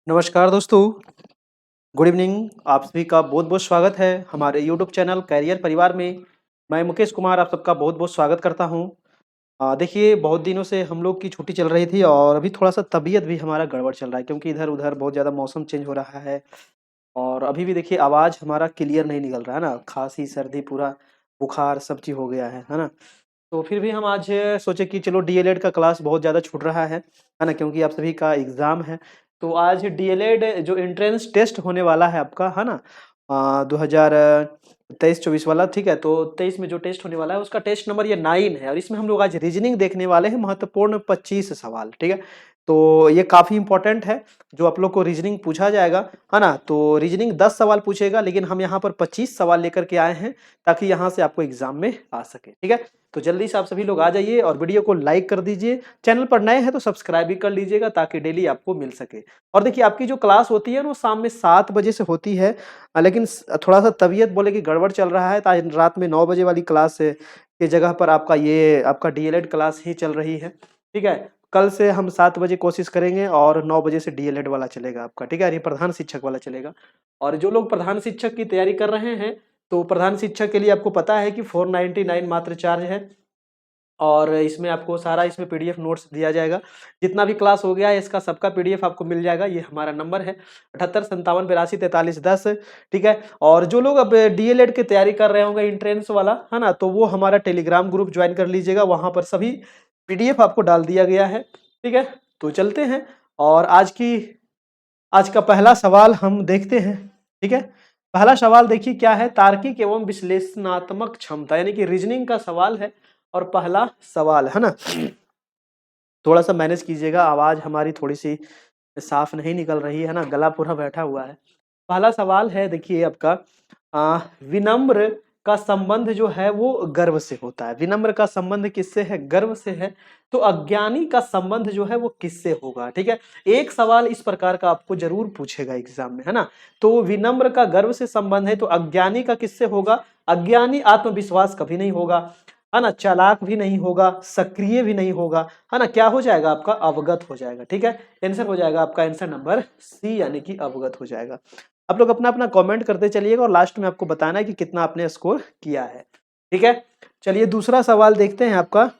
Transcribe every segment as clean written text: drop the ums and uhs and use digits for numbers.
नमस्कार दोस्तों, good evening. आप सभी का बहुत-बहुत स्वागत है हमारे यूट्यूब चैनल कैरियर परिवार में। मैं मुकेश कुमार आप सबका बहुत-बहुत स्वागत करता हूँ। देखिए बहुत दिनों से हम लोग की छुट्टी चल रही थी और अभी थोड़ा-सा तबीयत भी हमारा गड़बड़ चल रहा है क्योंकि इधर-उधर बहुत ज़्यादा मौसम चेंज हो रहा है और अभी भी देखिए आवाज़ हमारा क्लियर नहीं निकल रहा है ना, खाँसी, सर्दी पूरा बुखार सब चीज़ हो गया है ना? तो फिर भी हम आज सोचे कि चलो डीएलएड का क्लास बहुत ज़्यादा छूट रहा है ना? क्योंकि आप सभी का एग्ज़ाम है। तो आज डीएलएड जो एंट्रेंस टेस्ट होने वाला है आपका, है ना? 2023-24 वाला, ठीक है? तो 23 में जो टेस्ट होने वाला है उसका टेस्ट नंबर ये 9 है और इसमें हम लोग आज रीज़निंग देखने वाले हैं, महत्वपूर्ण 25 सवाल, ठीक है? तो ये काफ़ी इम्पोर्टेंट है, जो आप लोग को रीज़निंग पूछा जाएगा, है ना? तो रीज़निंग 10 सवाल पूछेगा लेकिन हम यहाँ पर 25 सवाल लेकर के आए हैं, ताकि यहाँ से आपको एग्ज़ाम में आ सके, ठीक है? तो जल्दी से आप सभी लोग आ जाइए और वीडियो को लाइक कर दीजिए। चैनल पर नए हैं तो सब्सक्राइब भी कर लीजिएगा ताकि डेली आपको मिल सके। और देखिए आपकी जो क्लास होती है ना वो शाम में 7 बजे से होती है, लेकिन थोड़ा-सा तबीयत बोले कि गड़बड़ चल रहा है तो आज रात में 9 बजे वाली क्लास की जगह पर आपका डीएलएड क्लास ही चल रही है, ठीक है? कल से हम 7 बजे कोशिश करेंगे और 9 बजे से डीएलएड वाला चलेगा आपका, ठीक है? और ये प्रधान शिक्षक वाला चलेगा। और जो लोग प्रधान शिक्षक की तैयारी कर रहे हैं, तो प्रधान शिक्षक के लिए आपको पता है कि 499 मात्र चार्ज है और इसमें आपको सारा इसमें पीडीएफ नोट्स दिया जाएगा। जितना भी क्लास हो गया है इसका सबका पीडीएफ आपको मिल जाएगा। ये हमारा नंबर है 7857824310, ठीक है? और जो लोग अब डीएलएड की तैयारी कर रहे होंगे एंट्रेंस वाला, है ना? तो वो हमारा टेलीग्राम ग्रुप ज्वाइन कर लीजिएगा, वहाँ पर सभी पीडीएफ आपको डाल दिया गया है, ठीक है? तो चलते हैं और आज का पहला सवाल हम देखते हैं, ठीक है? पहला सवाल देखिए क्या है, तार्किक एवं विश्लेषणात्मक क्षमता यानी कि रीजनिंग का सवाल है और पहला सवाल है ना? थोड़ा सा मैनेज कीजिएगा, आवाज हमारी थोड़ी सी साफ नहीं निकल रही है ना, गला पूरा बैठा हुआ है। पहला सवाल है देखिए आपका, विनम्र का संबंध जो है वो गर्व से होता है। विनम्र का संबंध किससे है? गर्व से है। तो अज्ञानी का संबंध जो है वो किससे होगा? ठीक है, एक सवाल इस प्रकार का आपको जरूर पूछेगा एग्जाम में, है ना? तो विनम्र का गर्व से संबंध है तो अज्ञानी का किससे होगा? अज्ञानी आत्मविश्वास कभी नहीं होगा, है ना? चालाक भी नहीं होगा, सक्रिय भी नहीं होगा, है ना? क्या हो जाएगा आपका? अवगत हो जाएगा, ठीक है? आंसर हो जाएगा आपका आंसर नंबर सी यानी कि अवगत हो जाएगा। आप लोग अपना अपना कमेंट करते चलिएगा और लास्ट में आपको बताना है कि कितना आपने स्कोर किया है, ठीक है? चलिए दूसरा सवाल देखते हैं आपका।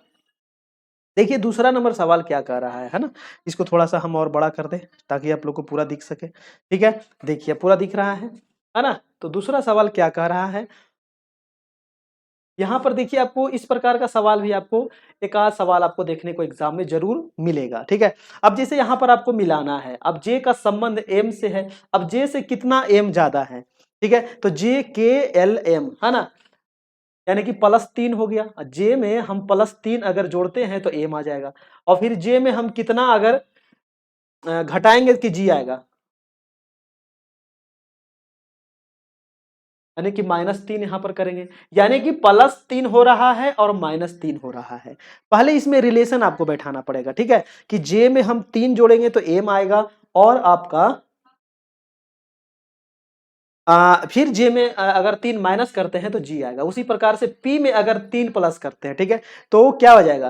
देखिए दूसरा नंबर सवाल क्या कह रहा है ना? इसको थोड़ा सा हम और बड़ा कर दें ताकि आप लोग को पूरा दिख सके, ठीक है? देखिए पूरा दिख रहा है ना? तो दूसरा सवाल क्या कह रहा है, यहाँ पर देखिए आपको इस प्रकार का सवाल भी आपको एक आध सवाल आपको देखने को एग्जाम में जरूर मिलेगा, ठीक है? अब जैसे यहाँ पर आपको मिलाना है, अब जे का संबंध एम से है, अब जे से कितना एम ज्यादा है, ठीक है? तो जे के एल एम, है ना? यानी कि +3 हो गया। जे में हम +3 अगर जोड़ते हैं तो एम आ जाएगा और फिर जे में हम कितना अगर घटाएंगे कि जी आएगा, यानी कि -3 यहां पर करेंगे, यानी कि +3 हो रहा है और -3 हो रहा है। पहले इसमें रिलेशन आपको बैठाना पड़ेगा, ठीक है? कि जे में हम 3 जोड़ेंगे तो एम आएगा और आपका फिर जे में अगर 3 माइनस करते हैं तो जी आएगा। उसी प्रकार से पी में अगर 3 प्लस करते हैं, ठीक है? तो क्या हो जाएगा?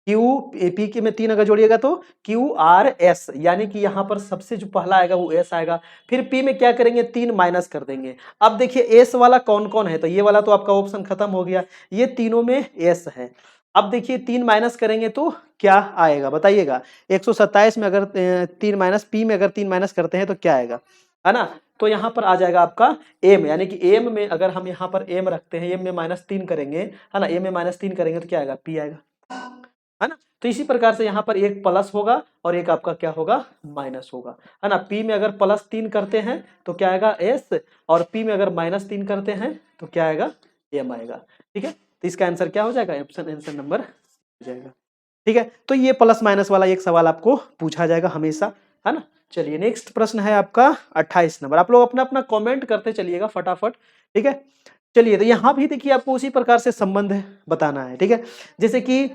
क्यू, पी के में 3 अगर जोड़िएगा तो क्यू आर एस, यानी कि यहां पर सबसे जो पहला आएगा वो एस आएगा। फिर पी में क्या करेंगे? 3 माइनस कर देंगे। अब देखिए एस वाला कौन कौन है, तो ये वाला तो आपका ऑप्शन खत्म हो गया, ये तीनों में एस है। अब देखिए 3 माइनस करेंगे तो क्या आएगा बताइएगा? 127 में अगर 3 माइनस, पी में अगर 3 माइनस करते हैं तो क्या आएगा, है ना? तो यहाँ पर आ जाएगा आपका एम, यानी कि एम में अगर हम यहाँ पर एम रखते हैं, एम में -3 करेंगे, है ना? एम में -3 करेंगे तो क्या आएगा? पी आएगा, है ना? तो इसी प्रकार से यहाँ पर एक प्लस होगा और एक आपका क्या होगा? माइनस होगा, है ना? पी में अगर +3 करते हैं तो क्या आएगा? एस, और पी में अगर -3 करते हैं तो क्या आएगा? एम आएगा, ठीक है? तो इसका आंसर क्या हो जाएगा? ऑप्शन आंसर नंबर हो जाएगा, ठीक है? तो ये प्लस माइनस वाला एक सवाल आपको पूछा जाएगा हमेशा, है ना? चलिए नेक्स्ट प्रश्न है आपका 28 नंबर। आप लोग अपना अपना कमेंट करते चलिएगा फटाफट, ठीक है? चलिए तो यहाँ भी देखिए आपको उसी प्रकार से संबंध बताना है, ठीक है? जैसे कि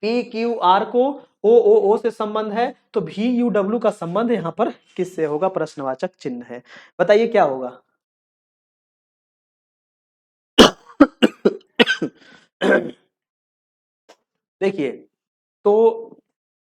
पी क्यू आर को ओ से संबंध है तो वी यू डब्ल्यू का संबंध यहाँ पर किससे होगा? प्रश्नवाचक चिन्ह है, बताइए क्या होगा? देखिए तो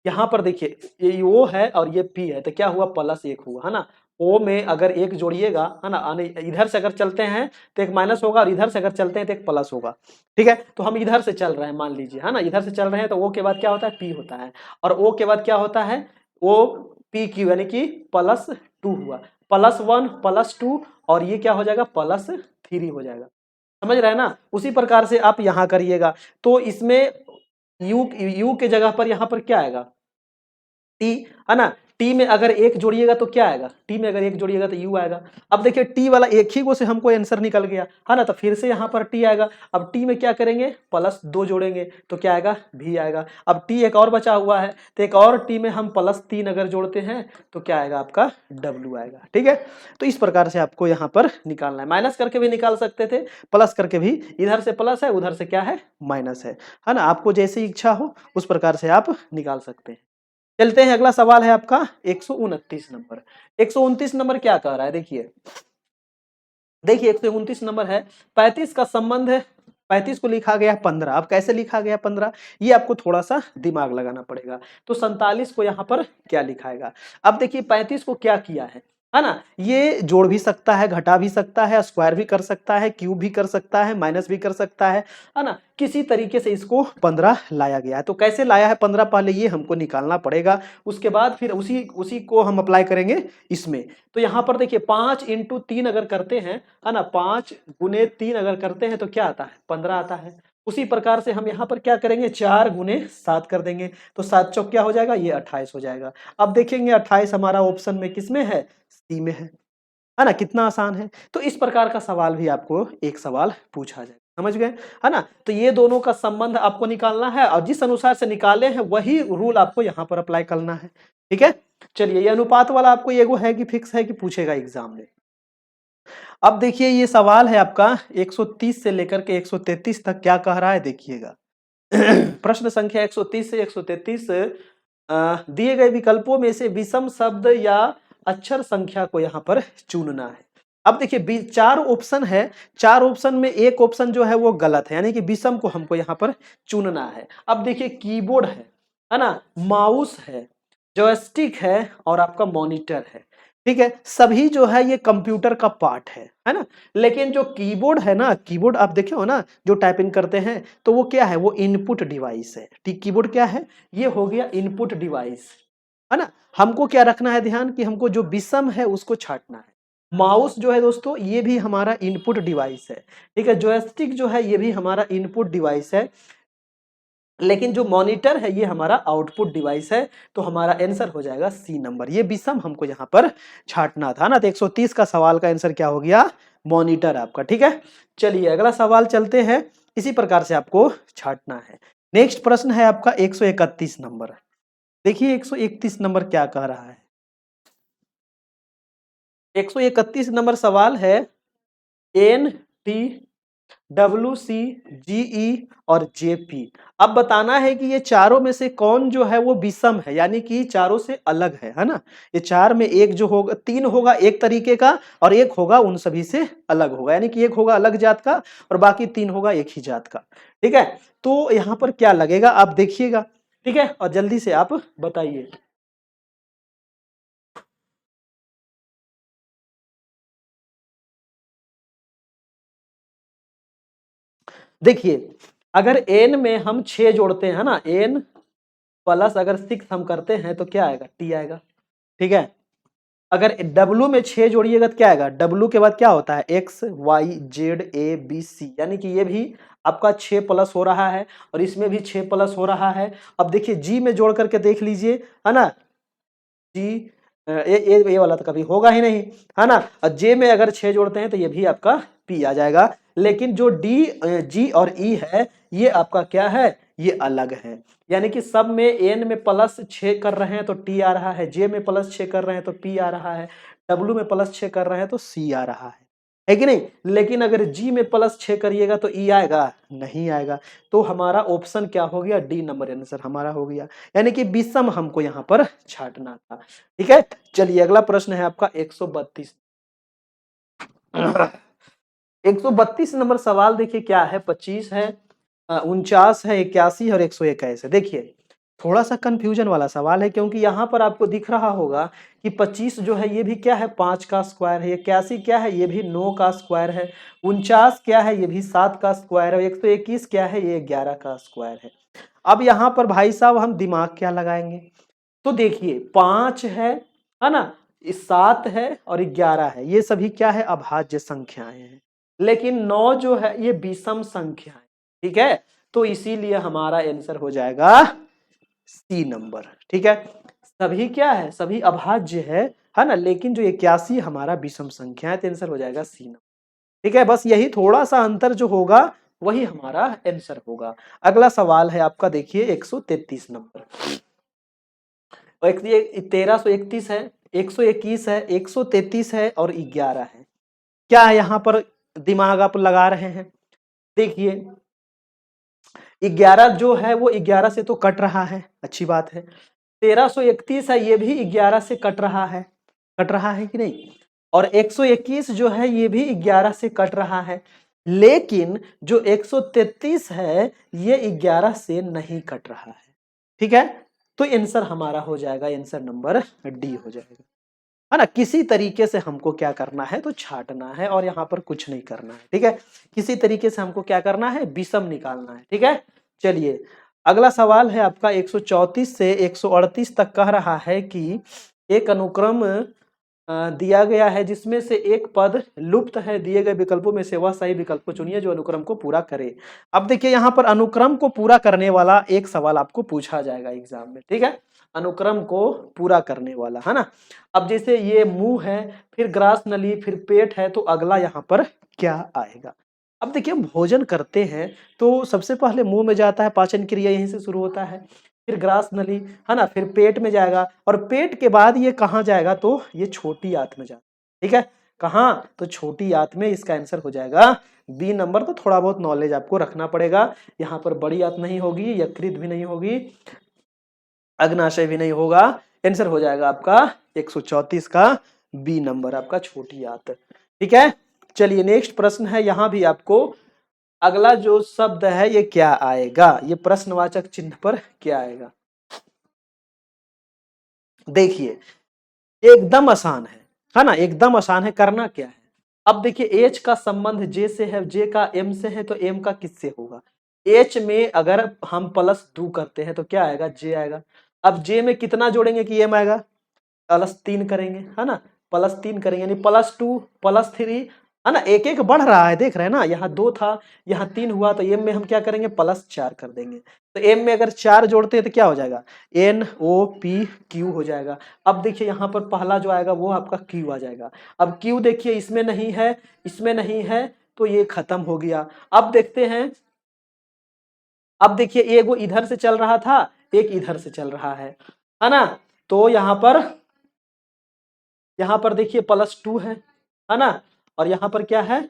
यहाँ पर देखिए ये O है और ये P है, तो क्या हुआ +1 हुआ, है ना। O में अगर 1 जोड़िएगा, है ना, इधर से अगर चलते हैं तो एक माइनस होगा और इधर से अगर चलते हैं तो एक प्लस होगा। ठीक है, तो हम इधर से चल रहे हैं मान लीजिए, है ना, इधर से चल रहे हैं तो O के बाद क्या होता है P होता है, और O के बाद क्या होता है OPQ, यानी कि +2 हुआ, +1 +2 और ये क्या हो जाएगा +3 हो जाएगा। समझ रहे हैं ना। उसी प्रकार से आप यहाँ करिएगा, तो इसमें U के जगह पर यहाँ पर क्या आएगा टी, है ना। टी में अगर 1 जोड़िएगा तो क्या आएगा, टी में अगर 1 जोड़िएगा तो यू आएगा। अब देखिए टी वाला एक ही को से हमको आंसर निकल गया, है ना, तो फिर से यहाँ पर टी आएगा। अब टी में क्या करेंगे +2 जोड़ेंगे तो क्या आएगा भी आएगा। अब टी एक और बचा हुआ है, तो एक और टी में हम +3 अगर जोड़ते हैं तो क्या आएगा आपका डब्ल्यू आएगा। ठीक है, तो इस प्रकार से आपको यहाँ पर निकालना है। माइनस करके भी निकाल सकते थे, प्लस करके भी, इधर से प्लस है उधर से क्या है माइनस है ना। आपको जैसी इच्छा हो उस प्रकार से आप निकाल सकते हैं। चलते हैं, अगला सवाल है आपका 129 नंबर। 129 नंबर क्या कह रहा है, देखिए 129 नंबर है 35 का संबंध है, 35 को लिखा गया 15। अब कैसे लिखा गया 15, ये आपको थोड़ा सा दिमाग लगाना पड़ेगा। तो 47 को यहाँ पर क्या लिखाएगा। अब देखिए 35 को क्या किया है ना, ये जोड़ भी सकता है, घटा भी सकता है, स्क्वायर भी कर सकता है, क्यूब भी कर सकता है, माइनस भी कर सकता है ना। किसी तरीके से इसको 15 लाया गया है। तो कैसे लाया है 15, पहले ये हमको निकालना पड़ेगा, उसके बाद फिर उसी को हम अप्लाई करेंगे इसमें। तो यहाँ पर देखिए 5 × 3 अगर करते हैं, है ना, 5 × 3 अगर करते हैं तो क्या आता है 15 आता है। उसी प्रकार से हम यहाँ पर क्या करेंगे 4 × 7 कर देंगे, तो 7 चौक क्या हो जाएगा, ये 28 हो जाएगा। अब देखेंगे 28 हमारा ऑप्शन में किसमें है, सी में है ना। कितना आसान है। तो इस प्रकार का सवाल भी आपको एक सवाल पूछा जाए, समझ गए, है ना। तो ये दोनों का संबंध आपको निकालना है, और जिस अनुसार से निकाले हैं वही रूल आपको यहाँ पर अप्लाई करना है। ठीक है, चलिए ये अनुपात वाला आपको एगो है कि फिक्स है कि पूछेगा एग्जाम में। अब देखिए ये सवाल है आपका 130 से लेकर के 133 तक, क्या कह रहा है देखिएगा। प्रश्न संख्या 130 से 133, दिए गए विकल्पों में से विषम शब्द या अक्षर संख्या को यहाँ पर चुनना है। अब देखिए 4 ऑप्शन है, 4 ऑप्शन में एक ऑप्शन जो है वो गलत है, यानी कि विषम को हमको यहाँ पर चुनना है। अब देखिए कीबोर्ड है ना, माउस है, जॉयस्टिक है और आपका मॉनिटर है। ठीक है, सभी जो है ये कंप्यूटर का पार्ट है ना। लेकिन जो कीबोर्ड है ना, कीबोर्ड आप देखे हो ना जो टाइपिंग करते हैं, तो वो क्या है, वो इनपुट डिवाइस है। ठीक, कीबोर्ड क्या है, ये हो गया इनपुट डिवाइस, है ना। हमको क्या रखना है ध्यान कि हमको जो विषम है उसको छांटना है। माउस जो है दोस्तों ये भी हमारा इनपुट डिवाइस है। ठीक है, जॉयस्टिक जो है ये भी हमारा इनपुट डिवाइस है, लेकिन जो मॉनिटर है ये हमारा आउटपुट डिवाइस है। तो हमारा आंसर हो जाएगा सी नंबर, ये विषम हमको यहाँ पर छांटना था ना। तो 130 का सवाल का आंसर क्या हो गया, मॉनिटर आपका। ठीक है, चलिए अगला सवाल चलते हैं, इसी प्रकार से आपको छांटना है। नेक्स्ट प्रश्न है आपका 131 नंबर। देखिए 131 नंबर क्या कह रहा है। 131 नंबर सवाल है NT WC GE और JP। अब बताना है कि ये चारों में से कौन जो है वो विषम है, यानी कि चारों से अलग है ना। ये चार में एक जो होगा, 3 होगा एक तरीके का और एक होगा उन सभी से अलग होगा, यानी कि एक होगा अलग जात का और बाकी 3 होगा एक ही जात का। ठीक है, तो यहाँ पर क्या लगेगा आप देखिएगा। ठीक है, और जल्दी से आप बताइए। देखिए अगर n में हम 6 जोड़ते हैं ना, n प्लस अगर 6 हम करते हैं तो क्या आएगा t आएगा। ठीक है, अगर W में 6 जोड़िएगा तो क्या आएगा, W के बाद क्या होता है X Y Z A B C, यानी कि ये भी आपका 6 प्लस हो रहा है और इसमें भी 6 प्लस हो रहा है। अब देखिए G में जोड़ करके देख लीजिए, है ना, G ये वाला तो कभी होगा ही नहीं, है ना। और J में अगर 6 जोड़ते हैं तो ये भी आपका P आ जाएगा। लेकिन जो D G और E है ये आपका क्या है, ये अलग है, यानी कि सब में N में +6 कर रहे हैं तो T आ रहा है, J में +6 कर रहे हैं तो P आ रहा है, W में +6 कर रहे हैं तो C आ रहा है कि नहीं। लेकिन अगर G में +6 करिएगा तो E आएगा, नहीं आएगा। तो हमारा ऑप्शन क्या हो गया, डी नंबर आंसर हमारा हो गया, यानी कि विषम हमको यहाँ पर छांटना था। ठीक है, चलिए अगला प्रश्न है आपका 132। 132 नंबर सवाल देखिए क्या है, 25 है, 49 है, 81 और 121 है। देखिए थोड़ा सा कंफ्यूजन वाला सवाल है, क्योंकि यहाँ पर आपको दिख रहा होगा कि 25 जो है ये भी क्या है 5 का स्क्वायर है, 81 क्या है ये भी 9 का स्क्वायर है, 49 क्या है ये भी 7 का स्क्वायर है, 121 क्या है ये 11 का स्क्वायर है। अब यहाँ पर भाई साहब हम दिमाग क्या लगाएंगे, तो देखिए 5 है ना, 7 है और 11 है, ये सभी क्या है अभाज्य संख्याएं हैं, लेकिन 9 जो है ये विषम संख्या है, ठीक है। तो इसीलिए हमारा आंसर हो जाएगा सी नंबर, ठीक है। सभी क्या है, सभी अभाज्य है ना, लेकिन जो 81 हमारा विषम संख्या है, तो आंसर हो जाएगा सी नंबर, ठीक है। बस यही थोड़ा सा अंतर जो होगा वही हमारा आंसर होगा। अगला सवाल है आपका, देखिए 133 नंबर, 1331 है, 121 है, 133 है और 11 है। क्या है यहाँ पर दिमाग आप लगा रहे हैं, देखिए 11 जो है वो 11 से तो कट रहा है, अच्छी बात है। 1331 है, ये भी 11 से कट रहा है कि नहीं, और 121 जो है ये भी 11 से कट रहा है, लेकिन जो 133 है ये 11 से नहीं कट रहा है, ठीक है। तो आंसर हमारा हो जाएगा, आंसर नंबर डी हो जाएगा, है ना। किसी तरीके से हमको क्या करना है, तो छाटना है, और यहाँ पर कुछ नहीं करना है, ठीक है। किसी तरीके से हमको क्या करना है, विषम निकालना है, ठीक है। चलिए अगला सवाल है आपका 134 से 138 तक, कह रहा है कि एक अनुक्रम दिया गया है जिसमें से एक पद लुप्त है, दिए गए विकल्पों में से वह सही विकल्प को चुनिए जो अनुक्रम को पूरा करे। अब देखिए यहाँ पर अनुक्रम को पूरा करने वाला एक सवाल आपको पूछा जाएगा एग्जाम में, ठीक है, अनुक्रम को पूरा करने वाला, है ना। अब जैसे ये मुंह है, फिर ग्रास नली, फिर पेट है, तो अगला यहाँ पर क्या आएगा। अब देखिए हम भोजन करते हैं तो सबसे पहले मुंह में जाता है, पाचन क्रिया यहीं से शुरू होता है, फिर ग्रास नली, है ना, फिर पेट में जाएगा, और पेट के बाद ये कहाँ जाएगा, तो ये छोटी आंत में जाएगा, ठीक है। कहाँ, तो छोटी आंत में, इसका आंसर हो जाएगा बी नंबर। तो थोड़ा बहुत नॉलेज आपको रखना पड़ेगा, यहाँ पर बड़ी आंत नहीं होगी, यकृत भी नहीं होगी, अग्नाशय भी नहीं होगा, आंसर हो जाएगा आपका 134 का बी नंबर, आपका छोटी आंत, ठीक है। चलिए नेक्स्ट प्रश्न है, यहां भी आपको अगला जो शब्द है ये क्या आएगा, ये प्रश्नवाचक चिन्ह पर क्या आएगा। देखिए एकदम आसान है ना, एकदम आसान है, करना क्या है। अब देखिए एच का संबंध जे से है, जे का एम से है, तो एम का किससे होगा। एच में अगर हम +2 करते हैं तो क्या आएगा, जे आएगा। अब जे में कितना जोड़ेंगे कि एम आएगा, +3 करेंगे, है ना, +3 करेंगे यानी +2 +3, है ना, एक एक बढ़ रहा है, देख रहे हैं ना, यहाँ 2 था, यहाँ 3 हुआ, तो एम में हम क्या करेंगे +4 कर देंगे। तो एम में अगर 4 जोड़ते हैं तो क्या हो जाएगा, NOPQ हो जाएगा। अब देखिए यहाँ पर पहला जो आएगा वो आपका Q आ जाएगा। अब Q देखिए इसमें नहीं है, इसमें नहीं है, तो ये खत्म हो गया। अब देखते हैं, अब देखिए एक वो इधर से चल रहा था, एक इधर से चल रहा है ना, तो यहाँ पर देखिए +2 है ना, और यहाँ पर क्या है,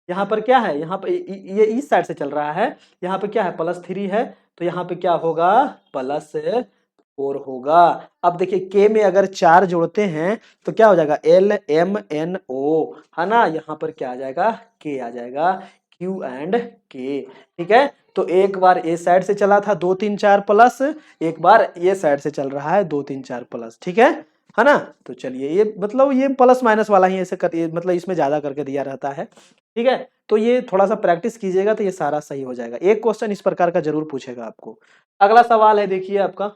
यहाँ पर क्या है, यहाँ पर ये इस साइड से चल रहा है, यहाँ पे क्या है +3 है, तो यहाँ पे क्या होगा +4 होगा। अब देखिए के में अगर 4 जोड़ते हैं तो क्या हो जाएगा LMNO, है ना, यहाँ पर क्या आ जाएगा के आ जाएगा, Q एंड के, ठीक है। तो एक बार ए साइड से चला था 2 3 4 प्लस, एक बार ये साइड से चल रहा है 2 3 4 प्लस, ठीक है ना। तो चलिए ये मतलब ये प्लस माइनस वाला ही ऐसे कर, मतलब इसमें ज्यादा करके दिया रहता है, ठीक है। तो ये थोड़ा सा प्रैक्टिस कीजिएगा तो ये सारा सही हो जाएगा, एक क्वेश्चन इस प्रकार का जरूर पूछेगा आपको। अगला सवाल है देखिए आपका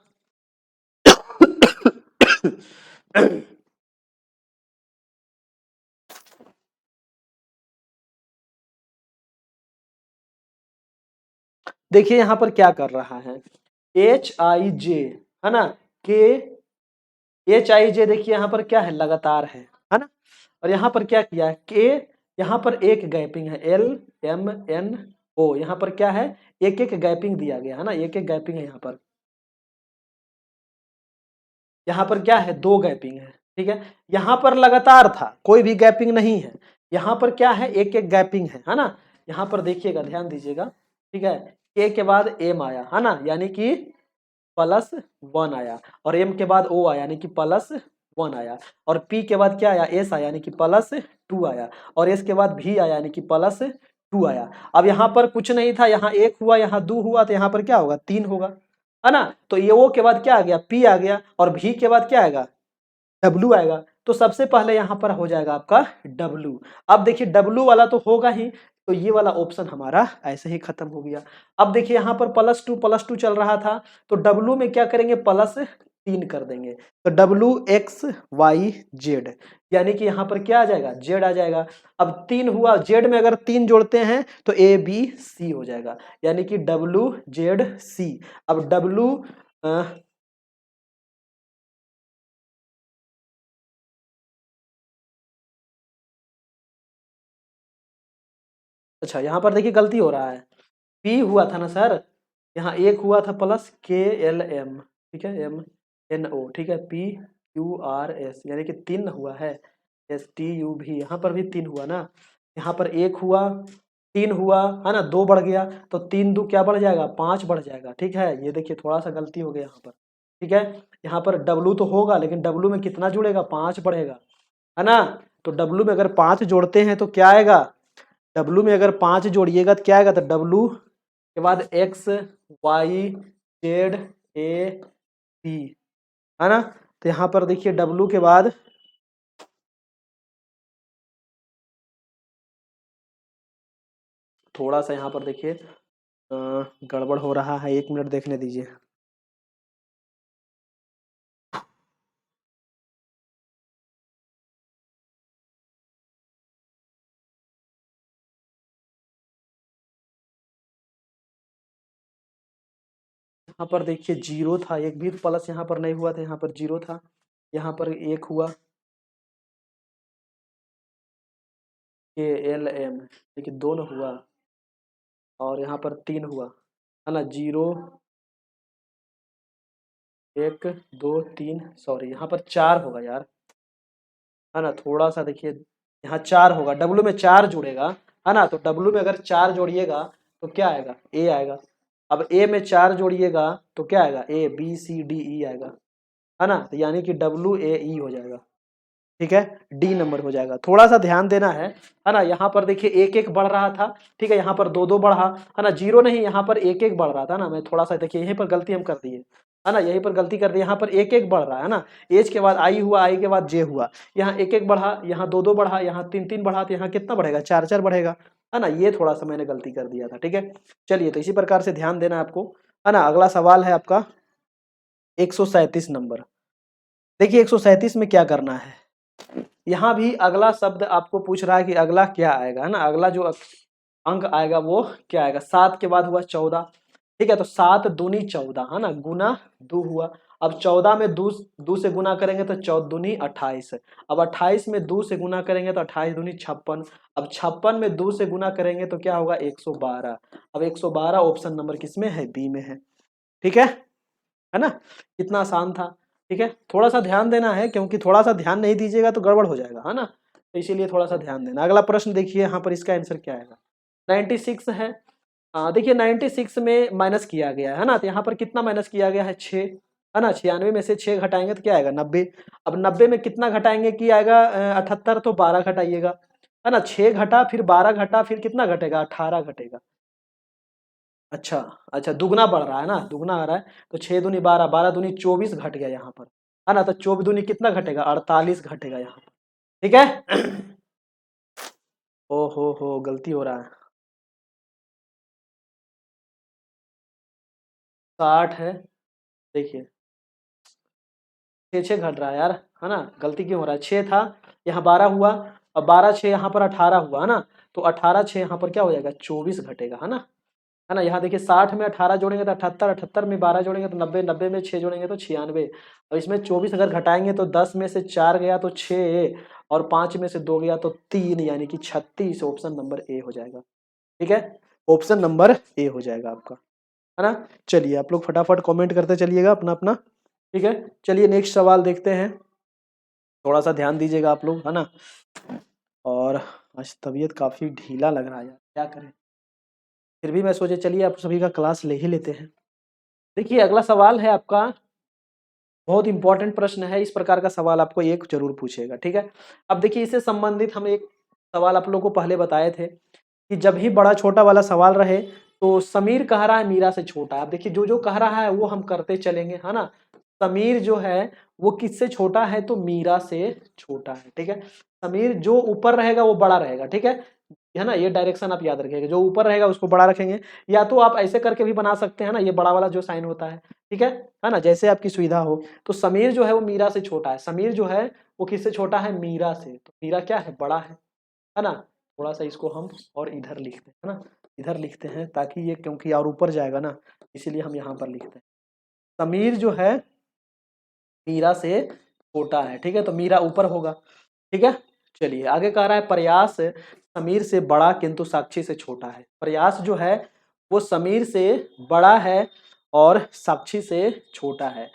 देखिए यहाँ पर क्या कर रहा है, HIJ, है ना, के HIJ, देखिए यहाँ पर क्या है लगातार है ना, और यहाँ पर क्या किया है के, यहाँ पर एक गैपिंग है LMNO, यहाँ पर क्या है एक एक गैपिंग दिया गया है ना, एक एक गैपिंग है, यहाँ पर क्या है 2 गैपिंग है, ठीक है। यहाँ पर लगातार था, कोई भी गैपिंग नहीं है, यहाँ पर क्या है एक एक गैपिंग है ना। यहाँ पर देखिएगा, ध्यान दीजिएगा, ठीक है, के के बाद एम आया, है ना, यानी कि +1 आया, और एम के बाद O आया यानी कि +1 आया, और P के बाद क्या आया S आया यानी कि +2 आया, और S के बाद V आया यानी कि +2 आया। अब यहाँ पर कुछ नहीं था, यहाँ 1 हुआ, यहाँ 2 हुआ, तो यहाँ पर क्या होगा 3 होगा, है ना। तो ये ओ के बाद क्या आ गया, पी आ गया, और भी के बाद क्या आएगा, डब्लू आएगा। तो सबसे पहले यहाँ पर हो जाएगा आपका डब्लू। अब देखिए डब्लू वाला तो होगा ही, तो ये वाला ऑप्शन हमारा ऐसे ही खत्म हो गया। अब देखिए यहाँ पर +2 चल रहा था, तो डब्लू में क्या करेंगे, +3 कर देंगे, तो WXYZ, यानी कि यहाँ पर क्या आ जाएगा, जेड आ जाएगा। अब 3 हुआ, जेड में अगर 3 जोड़ते हैं तो ABC हो जाएगा, यानी कि WZC। अब डब्लू अच्छा, यहाँ पर देखिए गलती हो रहा है, पी हुआ था ना सर, यहाँ एक हुआ था +KLM, ठीक है, MNO, ठीक है, PQRS, यानी कि 3 हुआ है, STUV, यहाँ पर भी 3 हुआ ना, यहाँ पर 1 हुआ, 3 हुआ, है ना, 2 बढ़ गया, तो 3 2 क्या बढ़ जाएगा, 5 बढ़ जाएगा, ठीक है। ये देखिए थोड़ा सा गलती हो गया यहाँ पर, ठीक है। यहाँ पर डब्लू तो होगा, लेकिन डब्लू में कितना जुड़ेगा, 5 बढ़ेगा, है ना। तो डब्लू में अगर 5 जोड़ते हैं तो क्या आएगा, डब्लू में अगर 5 जोड़िएगा तो क्या आएगा, तो डब्लू के बाद XYZAP, है ना। तो यहाँ पर देखिए डब्लू के बाद थोड़ा सा यहाँ पर देखिए गड़बड़ हो रहा है, 1 मिनट देखने दीजिए। यहाँ पर देखिए 0 था, एक भी प्लस यहाँ पर नहीं हुआ था, यहाँ पर 0 था, यहाँ पर 1 हुआ, KLM, देखिए 2 न हुआ, और यहाँ पर 3 हुआ, है ना, 0 1 2 3, सॉरी यहाँ पर 4 होगा यार, है ना, थोड़ा सा देखिए, यहाँ 4 होगा, डब्लू में 4 जुड़ेगा, है ना। तो डब्लू में अगर 4 जोड़िएगा तो क्या आएगा, ए आएगा। अब ए में 4 जोड़िएगा तो क्या आएगा, ABCDE आएगा, है ना। तो यानी कि WAE हो जाएगा, ठीक है, डी नंबर हो जाएगा। थोड़ा सा ध्यान देना है ना। यहाँ पर देखिए 1 1 बढ़ रहा था, ठीक है, यहाँ पर 2 2 बढ़ा, है ना, 0 नहीं, यहाँ पर 1 1 बढ़ रहा था ना। मैं थोड़ा सा देखिए यहीं पर गलती हम कर दिए, है ना, यहीं पर गलती कर दी, यहाँ पर 1 1 बढ़ रहा है ना, एज के बाद आई हुआ, आई के बाद जे हुआ, यहाँ 1 1 बढ़ा, यहाँ 2 2 बढ़ा, यहाँ 3 3 बढ़ा, तो यहाँ कितना बढ़ेगा, 4 4 बढ़ेगा, है ना। ये थोड़ा सा मैंने गलती कर दिया था, ठीक है। चलिए, तो इसी प्रकार से ध्यान देना आपको, है ना। अगला सवाल है आपका 137 नंबर। देखिए 137 में क्या करना है, यहाँ भी अगला शब्द आपको पूछ रहा है कि अगला क्या आएगा, है ना। अगला जो अंक आएगा वो क्या आएगा, 7 के बाद हुआ 14, ठीक है, तो 7 दूनी 14, है ना, गुना 2 हुआ। अब 14 में 2 से गुना करेंगे तो 14 दूनी 28, अब 28 में 2 से गुना करेंगे तो 28 दूनी 56, अब 56 में 2 से गुना करेंगे तो क्या होगा, 112। अब 112 ऑप्शन नंबर किसमें है, बी में है, ठीक है ना। कितना आसान था, ठीक है। थोड़ा सा ध्यान देना है, क्योंकि थोड़ा सा ध्यान नहीं दीजिएगा तो गड़बड़ हो जाएगा, है ना। तो इसीलिए थोड़ा सा ध्यान देना। अगला प्रश्न देखिए, यहाँ पर इसका आंसर क्या आएगा, 96 है। देखिए 96 में माइनस किया गया है ना, तो यहाँ पर कितना माइनस किया गया है, 6, है ना। 96 में से 6 घटाएंगे तो क्या आएगा, 90। अब 90 में कितना घटाएंगे कि आएगा 78, तो 12 घटाइएगा, है ना। 6 घटा, फिर 12 घटा, फिर कितना घटेगा, 18 घटेगा। अच्छा, अच्छा, दुगना बढ़ रहा है ना, दुगना आ रहा है, तो 6 दूनी 12, 12 दूनी 24 घट गया यहाँ पर, है ना। तो 24 दूनी कितना घटेगा, 48 घटेगा यहाँ पर, ठीक है। ओ हो, गलती हो रहा है, 60 है, देखिए 6 6 घट रहा है यार, है ना। गलती क्यों हो रहा है, 6 था, यहाँ 12 हुआ, अब 12 6 यहाँ पर 18 हुआ, है ना। तो 18 6 यहाँ पर क्या हो जाएगा, 24 घटेगा, है ना। यहाँ देखिए 60 में 18 जोड़ेंगे तो 78, 78 में 12 जोड़ेंगे तो 90, 90 में 6 जोड़ेंगे तो 96, और इसमें 24 अगर घटाएंगे तो 10 में से 4 गया तो 6, और 5 में से 2 गया तो 3, यानी कि 36, ऑप्शन नंबर ए हो जाएगा, ठीक है। ऑप्शन नंबर ए हो जाएगा आपका, है ना। चलिए आप लोग फटाफट कमेंट करते चलिएगा अपना अपना, ठीक है। चलिए नेक्स्ट सवाल देखते हैं, थोड़ा सा ध्यान दीजिएगा आप लोग, है ना। और आज तबीयत काफ़ी ढीला लग रहा है यार, क्या करें, फिर भी मैं सोचे चलिए आप सभी का क्लास ले ही लेते हैं। देखिए अगला सवाल है आपका, बहुत इंपॉर्टेंट प्रश्न है, इस प्रकार का सवाल आपको एक जरूर पूछेगा, ठीक है। अब देखिए इससे संबंधित हम एक सवाल आप लोगों को पहले बताए थे कि जब भी बड़ा छोटा वाला सवाल रहे तो समीर कह रहा है मीरा से छोटा है। अब देखिए जो जो कह रहा है वो हम करते चलेंगे, है ना। समीर जो है वो किससे छोटा है, तो मीरा से छोटा है, ठीक है। समीर जो ऊपर रहेगा वो बड़ा रहेगा, ठीक है ना। ये डायरेक्शन आप याद रखिएगा, जो ऊपर रहेगा उसको बड़ा रखेंगे, या तो आप ऐसे करके भी बना सकते हैं ना, ये बड़ा वाला जो साइन होता है, ठीक है ना, जैसे आपकी सुविधा हो। तो समीर जो है वो मीरा से छोटा है, समीर जो है वो किससे छोटा है, मीरा से। तो मीरा क्या है, बड़ा है ना। थोड़ा सा इसको हम और इधर लिखते हैं ना, इधर लिखते हैं ताकि ये, क्योंकि और ऊपर जाएगा ना, इसीलिए हम यहाँ पर लिखते हैं। समीर जो है मीरा से छोटा है, ठीक है, तो मीरा ऊपर होगा, ठीक है। चलिए आगे कह रहा है प्रयास समीर से बड़ा किंतु साक्षी से छोटा है। प्रयास जो है वो समीर से बड़ा है और साक्षी से छोटा है।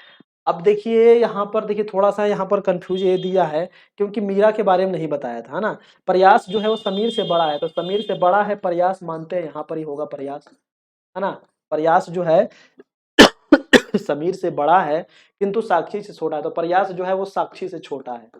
अब देखिए यहाँ पर, देखिए थोड़ा सा यहाँ पर कंफ्यूज ये दिया है क्योंकि मीरा के बारे में नहीं बताया था, है ना। प्रयास जो है वो समीर से बड़ा है, तो समीर से बड़ा है प्रयास, मानते हैं यहाँ पर ही होगा प्रयास, है ना। प्रयास जो है समीर से बड़ा है किंतु साक्षी से छोटा है, तो प्रयास जो है वो साक्षी से छोटा है,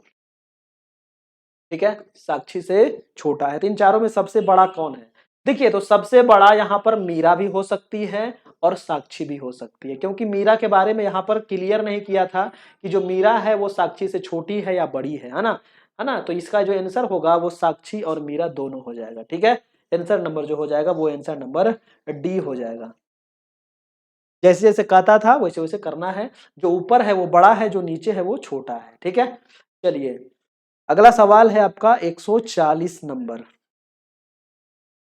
ठीक है, साक्षी से छोटा है। तो इन चारों में सबसे बड़ा कौन है, देखिए तो सबसे बड़ा यहाँ पर मीरा भी हो सकती है और साक्षी भी हो सकती है, क्योंकि मीरा के बारे में यहाँ पर क्लियर नहीं किया था कि जो मीरा है वो साक्षी से छोटी है या बड़ी है ना, है ना। तो इसका जो आंसर होगा वो साक्षी और मीरा दोनों हो जाएगा, ठीक है। आंसर नंबर जो हो जाएगा वो आंसर नंबर डी हो जाएगा। जैसे जैसे कहता था वैसे वैसे करना है, जो ऊपर है वो बड़ा है, जो नीचे है वो छोटा है, ठीक है। चलिए अगला सवाल है आपका 140 नंबर।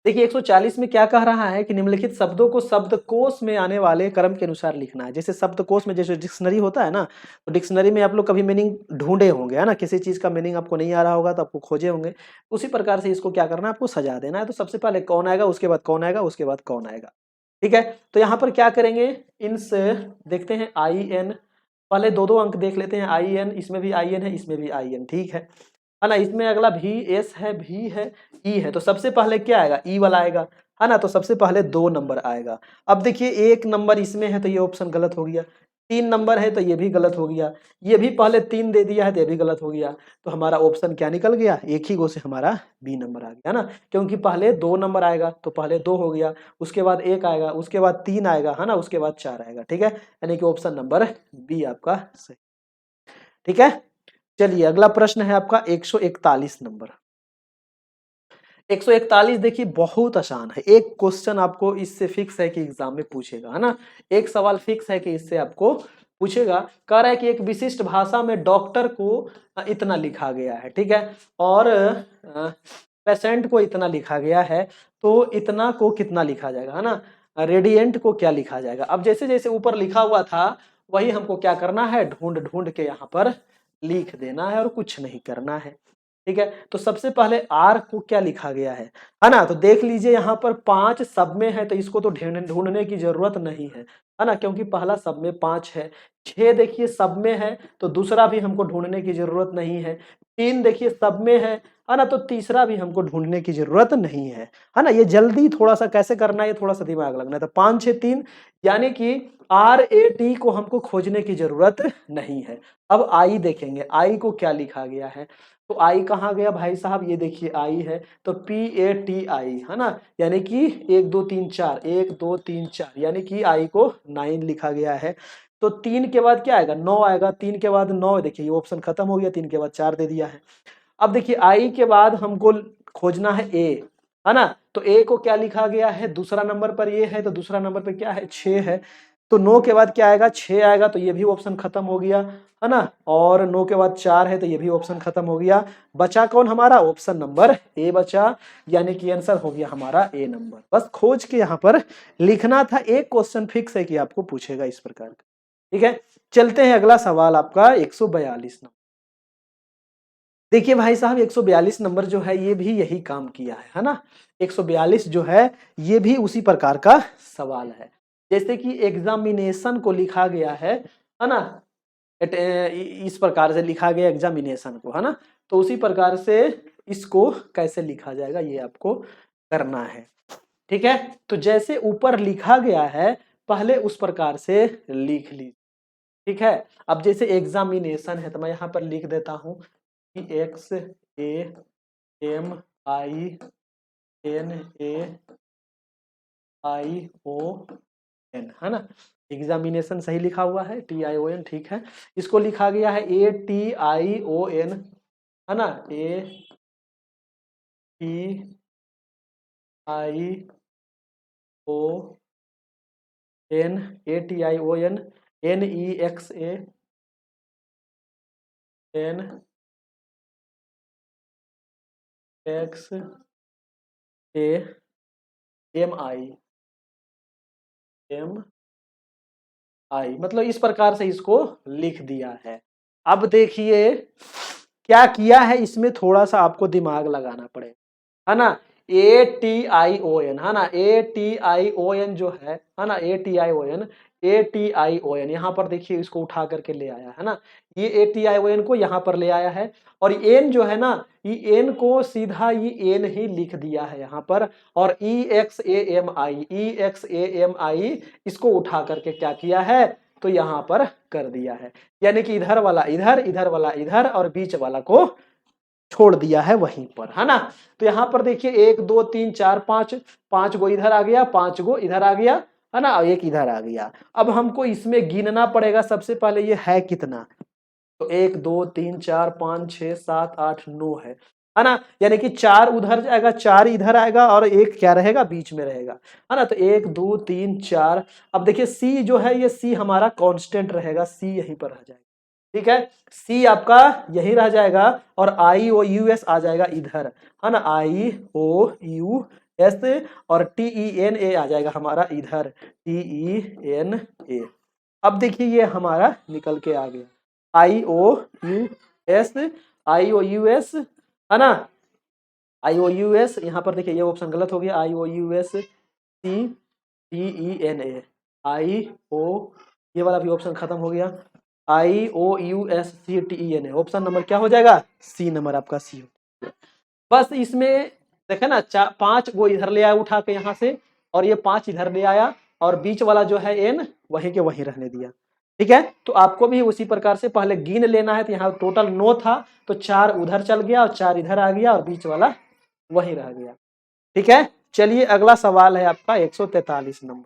देखिए 140 में क्या कह रहा है कि निम्नलिखित शब्दों को शब्दकोश में आने वाले क्रम के अनुसार लिखना है। जैसे शब्दकोश में जैसे डिक्शनरी होता है ना, तो डिक्शनरी में आप लोग कभी मीनिंग ढूंढे होंगे, है ना, किसी चीज का मीनिंग आपको नहीं आ रहा होगा तो आपको खोजे होंगे, उसी प्रकार से इसको क्या करना है, आपको सजा देना है। तो सबसे पहले कौन आएगा, उसके बाद कौन आएगा, उसके बाद कौन आएगा, ठीक है। तो यहाँ पर क्या करेंगे, इंस देखते हैं आई एन, पहले दो दो अंक देख लेते हैं, आई एन, इसमें भी आई एन है, इसमें भी आई एन, ठीक है ना। इसमें अगला भी एस है, भी है, ई है, तो सबसे पहले क्या आएगा, ई वाला आएगा, है ना। तो सबसे पहले 2 नंबर आएगा। अब देखिए 1 नंबर इसमें है तो ये ऑप्शन गलत हो गया, 3 नंबर है तो ये भी गलत हो गया, ये भी पहले 3 दे दिया है तो ये भी गलत हो गया। तो हमारा ऑप्शन क्या निकल गया, एक ही गो से हमारा बी नंबर आ गया, है ना। क्योंकि पहले 2 नंबर आएगा तो पहले 2 हो गया, उसके बाद 1 आएगा, उसके बाद 3 आएगा, है ना, उसके बाद 4 आएगा, ठीक है। यानी कि ऑप्शन नंबर बी आपका सही, ठीक है। चलिए अगला प्रश्न है आपका 141 नंबर। 141 देखिए बहुत आसान है, एक क्वेश्चन आपको इससे फिक्स है कि एग्जाम में पूछेगा, है ना। एक सवाल फिक्स है कि इससे आपको पूछेगा। कह रहा है कि एक विशिष्ट भाषा में डॉक्टर को इतना लिखा गया है, ठीक है, और पेशेंट को इतना लिखा गया है, तो इतना को कितना लिखा जाएगा, है ना। रेडिएंट को क्या लिखा जाएगा। अब जैसे जैसे ऊपर लिखा हुआ था वही हमको क्या करना है, ढूंढ ढूंढ के यहाँ पर लिख देना है और कुछ नहीं करना है, ठीक है। तो सबसे पहले आर को क्या लिखा गया है ना। तो देख लीजिए यहाँ पर 5 सब में है तो इसको तो ढूंढने की जरूरत नहीं है ना, क्योंकि पहला सब में 5 है। 6 देखिए सब में है तो दूसरा भी हमको ढूंढने की जरूरत नहीं है। 3 देखिए सब में है ना, तो तीसरा भी हमको ढूंढने की जरूरत नहीं है ना। ये जल्दी थोड़ा सा कैसे करना है, ये थोड़ा सा दिमाग लगना है। तो 5 6 3 यानी कि आर ए टी को हमको खोजने की जरूरत नहीं है। अब आई देखेंगे, आई को क्या लिखा गया है, तो आई कहाँ गया भाई साहब, ये देखिए आई है, तो पी ए टी आई, है ना, यानी कि 1 2 3 4, 1 2 3 4, यानी कि आई को 9 लिखा गया है। तो 3 के बाद क्या आएगा, 9 आएगा, 3 के बाद 9, देखिए ये ऑप्शन खत्म हो गया, 3 के बाद 4 दे दिया है। अब देखिए आई के बाद हमको खोजना है ए, है ना। तो ए को क्या लिखा गया है, दूसरा नंबर पर ये है, तो दूसरा नंबर पर क्या है, 6 है। तो 9 के बाद क्या आएगा, 6 आएगा, तो ये भी ऑप्शन खत्म हो गया, है ना। और 9 के बाद 4 है तो ये भी ऑप्शन खत्म हो गया। बचा कौन हमारा, ऑप्शन नंबर ए बचा, यानी कि आंसर हो गया हमारा ए नंबर। बस खोज के यहाँ पर लिखना था, एक क्वेश्चन फिक्स है कि आपको पूछेगा इस प्रकार का, ठीक है। चलते हैं अगला सवाल आपका 142 नंबर। देखिए भाई साहब 142 नंबर जो है ये भी यही काम किया है ना। 142 जो है ये भी उसी प्रकार का सवाल है, जैसे कि एग्जामिनेशन को लिखा गया है ना। इस प्रकार से लिखा गया एग्जामिनेशन को, है ना। तो उसी प्रकार से इसको कैसे लिखा जाएगा ये आपको करना है, ठीक है। तो जैसे ऊपर लिखा गया है पहले उस प्रकार से लिख लीजिए, ठीक है। अब जैसे एग्जामिनेशन है तो मैं यहाँ पर लिख देता हूँ X A M I N A TION, है ना। एग्जामिनेशन सही लिखा हुआ है, TION, ठीक है। इसको लिखा गया है ATION, है ना, ATION, NEXAMI, मतलब इस प्रकार से इसको लिख दिया है। अब देखिए क्या किया है, इसमें थोड़ा सा आपको दिमाग लगाना पड़ेगा, है ना। ATION, है ना, ATION जो है ना, ATION यहाँ पर देखिए इसको उठा करके ले आया है ना, ये ATION को यहाँ पर ले आया है, और एन जो है ना, ये एन को सीधा ये एन ही लिख दिया है यहाँ पर, और EXAMI इसको उठा करके क्या किया है, तो यहाँ पर कर दिया है। यानी कि इधर वाला इधर, इधर वाला इधर, और बीच वाला को छोड़ दिया है वहीं पर, है ना। तो यहाँ पर देखिए 1 2 3 4 5, 5 गो इधर आ गया, 5 गो इधर आ गया, है ना, और एक इधर आ गया। अब हमको इसमें गिनना पड़ेगा सबसे पहले ये है कितना, तो 1 2 3 4 5 6 7 8 9 है ना। यानी कि 4 उधर जाएगा, 4 इधर आएगा, और एक क्या रहेगा, बीच में रहेगा, है ना। तो 1 2 3 4। अब देखिए सी जो है, ये सी हमारा कांस्टेंट रहेगा, सी यहीं पर रह जाएगा, ठीक है। सी आपका यही रह जाएगा, और IOUS आ जाएगा इधर, है ना, IOUS, और TENA आ जाएगा हमारा इधर, TENA। अब देखिए ये हमारा निकल के आ गया, IOUS, IOUS, है ना, IOUS। यहाँ पर देखिए ये ऑप्शन गलत हो गया, IOUS CTENA, ये वाला भी ऑप्शन खत्म हो गया, IOUSCTENA, ऑप्शन नंबर क्या हो जाएगा, सी नंबर आपका सी हो। बस इसमें देखे ना, 5 वो इधर ले आया उठा के यहाँ से, और ये 5 इधर ले आया, और बीच वाला जो है एन वहीं के वहीं रहने दिया, ठीक है। तो आपको भी उसी प्रकार से पहले गिन लेना है। तो यहाँ टोटल 9 था, तो 4 उधर चल गया, और 4 इधर आ गया, और बीच वाला वहीं रह गया, ठीक है। चलिए अगला सवाल है आपका 143 नंबर।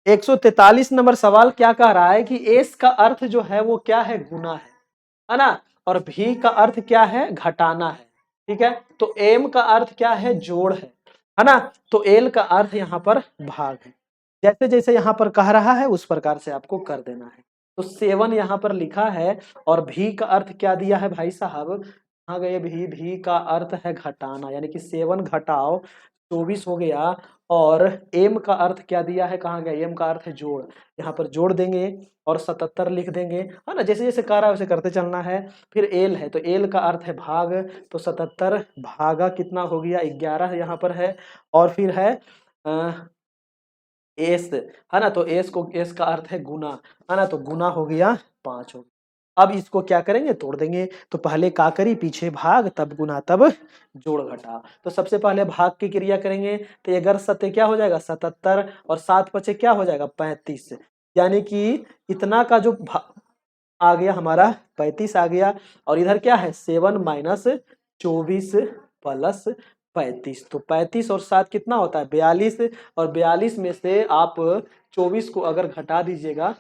143 नंबर सवाल क्या कह रहा है कि एस का अर्थ जो है वो क्या है, गुना है ना, और भी का अर्थ क्या है, घटाना है, ठीक है। तो एम का अर्थ क्या है, जोड़ है ना। तो एल का अर्थ यहाँ पर भाग है। जैसे जैसे यहाँ पर कह रहा है उस प्रकार से आपको कर देना है। तो 7 यहाँ पर लिखा है, और भी का अर्थ क्या दिया है भाई साहब, कहाँ गए, भी का अर्थ है घटाना, यानी कि 7 घटाओ 24 हो गया। और एम का अर्थ क्या दिया है, कहाँ गया, एम का अर्थ है जोड़, यहाँ पर जोड़ देंगे, और 77 लिख देंगे, है ना। जैसे जैसे कह रहा है वैसे करते चलना है। फिर एल है, तो एल का अर्थ है भाग, तो 77 भागा कितना हो गया, 11 यहाँ पर है। और फिर है एस, है ना, तो एस को, एस का अर्थ है गुना, है ना, तो गुना हो गया 5 हो गया। अब इसको क्या करेंगे, तोड़ देंगे। तो पहले का करी, पीछे भाग, तब गुना, तब जोड़ घटा। तो सबसे पहले भाग की क्रिया करेंगे, तो 11 सत्ते क्या हो जाएगा, 77, और 7 पचे क्या हो जाएगा, 35। यानी कि इतना का जो आ गया हमारा 35 आ गया। और इधर क्या है, 7 माइनस 24 प्लस 35, तो 35 और 7 कितना होता है, 42, और 42 में से आप 24 को अगर घटा दीजिएगा